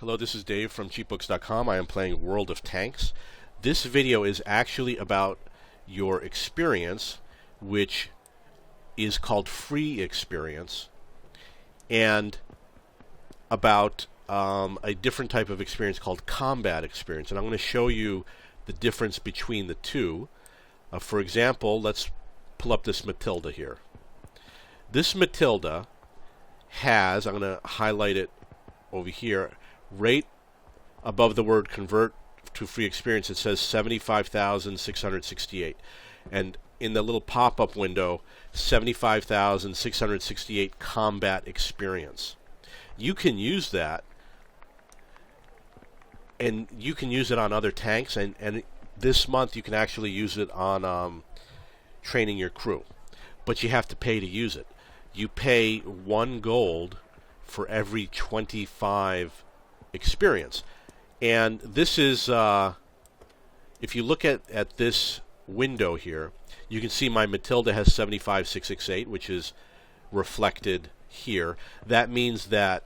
Hello, this is Dave from cheapbooks.com. I am playing World of Tanks. This video is actually about your experience, which is called free experience, and about a different type of experience called combat experience. And I'm going to show you the difference between the two. For example, let's pull up this Matilda here. This Matilda has, I'm going to highlight it over here, right above the word convert to free experience, it says 75,668. And in the little pop-up window, 75,668 combat experience. You can use that, and you can use it on other tanks, and this month you can actually use it on training your crew. But you have to pay to use it. You pay 1 gold for every 25 experience. And this is, if you look at this window here, you can see my Matilda has 75,668, which is reflected here. That means that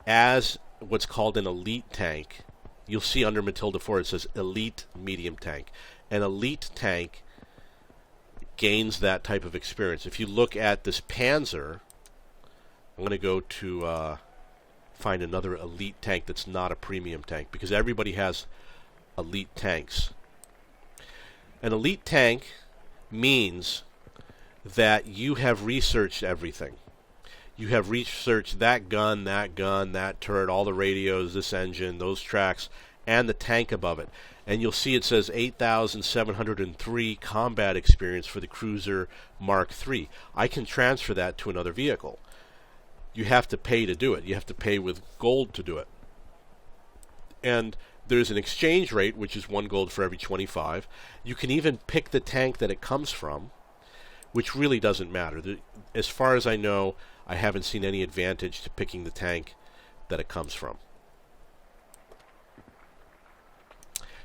as what's called an elite tank, you'll see under Matilda 4 it says elite medium tank. An elite tank gains that type of experience. If you look at this Panzer, I'm going to go to find another elite tank that's not a premium tank, because everybody has elite tanks. An elite tank means that you have researched everything. You have researched that gun, that turret, all the radios, this engine, those tracks, and the tank above it. And you'll see it says 8,703 combat experience for the Cruiser Mark III. I can transfer that to another vehicle. You have to pay to do it. You have to pay with gold to do it. And there's an exchange rate, which is 1 gold for every 25. You can even pick the tank that it comes from, which really doesn't matter. As far as I know, I haven't seen any advantage to picking the tank that it comes from.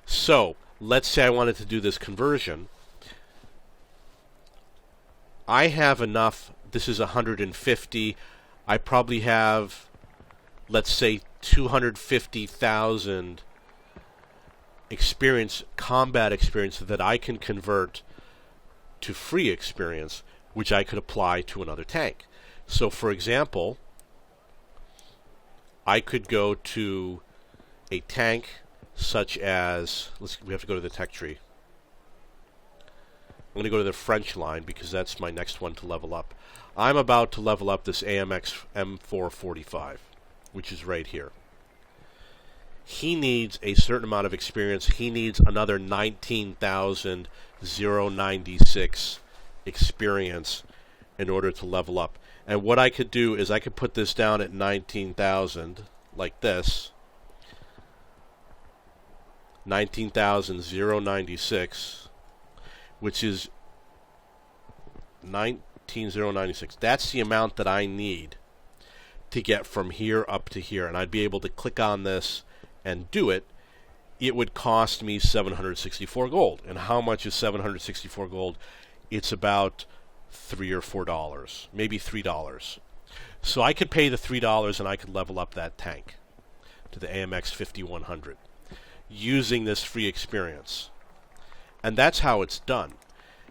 So, let's say I wanted to do this conversion. I have enough. This is 150. I probably have, let's say, 250,000 experience, combat experience, that I can convert to free experience, which I could apply to another tank. So, for example, I could go to a tank such as, we have to go to the tech tree. I'm going to go to the French line because that's my next one to level up. I'm about to level up this AMX M445, which is right here. He needs a certain amount of experience. He needs another 19,096 experience in order to level up. And what I could do is I could put this down at 19,000 like this. 19,096, which is 19,096. That's the amount that I need to get from here up to here, and I'd be able to click on this and do it. It would cost me 764 gold. And how much is 764 gold? It's about $3 or $4, maybe $3. So I could pay the $3 and I could level up that tank to the AMX 5100 using this free experience. And that's how it's done.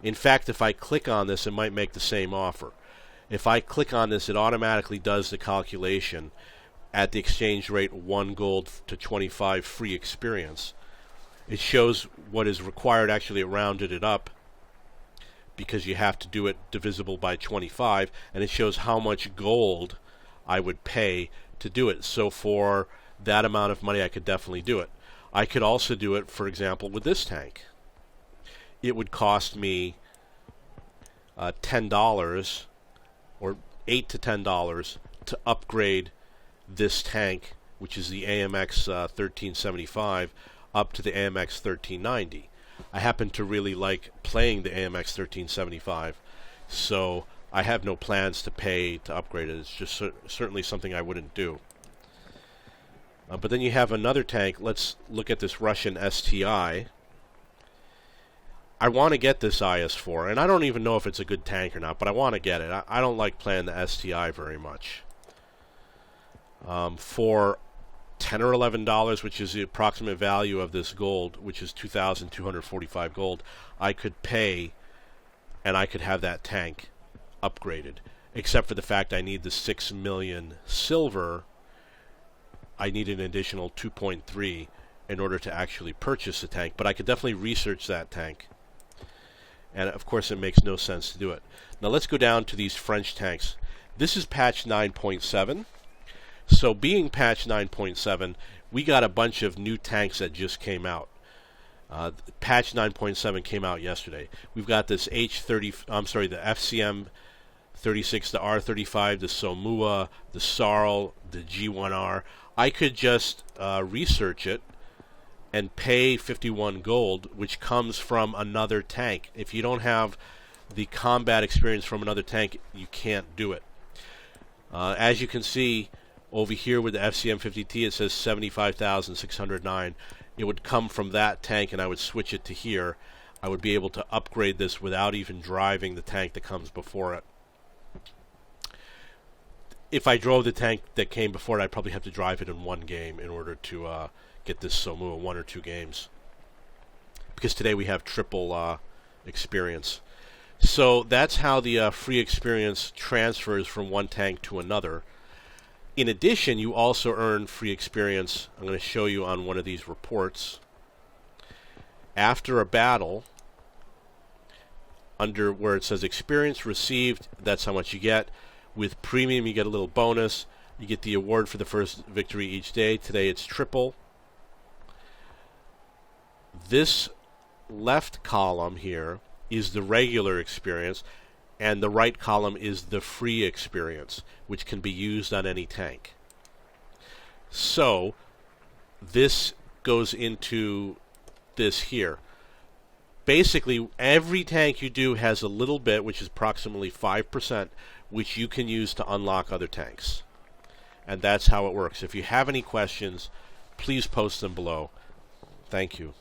In fact, if I click on this, it might make the same offer. If I click on this, it automatically does the calculation at the exchange rate 1 gold to 25 free experience. It shows what is required. Actually, it rounded it up because you have to do it divisible by 25, and it shows how much gold I would pay to do it. So for that amount of money, I could definitely do it. I could also do it, for example, with this tank. It would cost me $10 or $8 to $10 to upgrade this tank, which is the AMX 1375, up to the AMX 1390. I happen to really like playing the AMX 1375, so I have no plans to pay to upgrade it. It's just certainly something I wouldn't do. But then you have another tank. Let's look at this Russian STI. I want to get this IS-4, and I don't even know if it's a good tank or not, but I want to get it. I don't like playing the STI very much. For $10 or $11, which is the approximate value of this gold, which is 2,245 gold, I could pay and I could have that tank upgraded. Except for the fact I need the 6 million silver, I need an additional 2.3 in order to actually purchase the tank. But I could definitely research that tank. And of course it makes no sense to do it. Now let's go down to these French tanks. This is patch 9.7. So being patch 9.7, we got a bunch of new tanks that just came out. Patch 9.7 came out yesterday. We've got this the FCM 36, the R35, the Somua, the Sarl, the G1R. I could just research it and pay 51 gold, which comes from another tank. If you don't have the combat experience from another tank, you can't do it. As you can see over here with the FCM 50T, it says 75,609. It would come from that tank, and I would switch it to here. I would be able to upgrade this without even driving the tank that comes before it. If I drove the tank that came before it, I'd probably have to drive it in one game in order to get this Somua, 1 or 2 games. Because today we have triple experience. So that's how the free experience transfers from one tank to another. In addition, you also earn free experience. I'm going to show you on one of these reports. After a battle, under where it says experience received, that's how much you get. With premium, you get a little bonus. You get the award for the first victory each day. Today it's triple. This left column here is the regular experience, and the right column is the free experience, which can be used on any tank. So this goes into this here. Basically, every tank you do has a little bit, which is approximately 5%, which you can use to unlock other tanks. And that's how it works. If you have any questions, please post them below. Thank you.